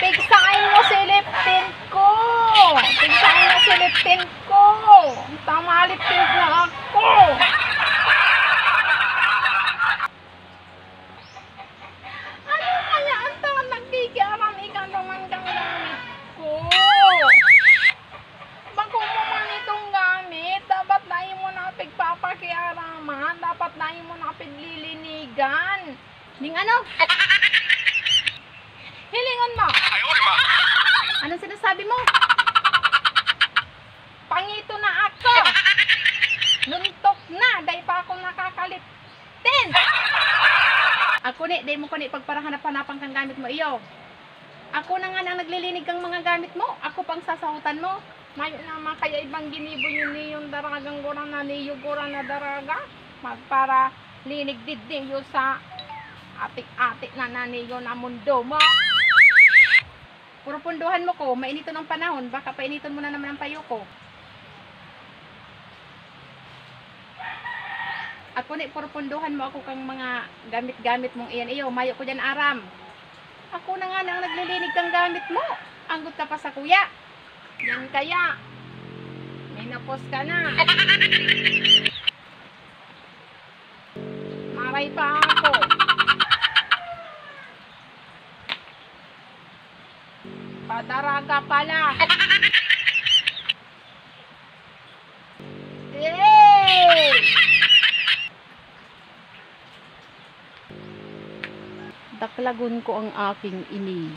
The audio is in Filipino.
Pigsain mo si liptin ko. Pigsain mo si liptin ko. Tama liptin na ako. Ano kaya ang taon nagkikiaram ikaw naman kang gamit ko? Bago mo man itong gamit, dapat dahil mo na pigpapakiaraman, dapat dahil mo na piglilinigan. Ning ano? Hilingon mo. Anong sinasabi mo? Pangito na ako. Nuntok na, dahil pa akong nakakaliptin. Ako ni, dahil mo ko ni pagparahanap-hanapan kang gamit mo iyo. Ako na nga nang naglilinig kang mga gamit mo. Ako pang sasahutan mo. Mayo naman kaya ibang ginibo yun niyong daragang gura na niyo gura na daraga. Magpara linig diding yun sa atik-atik na naniyo na mundo mo. Puro punduhan mo ko, mainito ng panahon, baka painiton mo na naman ang payo ko. Ako ni, puro punduhan mo ako kang mga gamit-gamit mong iyan iyo, mayo ko dyan aram. Ako na nga nang naglilinig kang gamit mo, anggot ka pa sa kuya. Yan kaya, may napos ka na. Maray pa ako. Padaraga pala. Hey! Daklagon ko ang aking ini.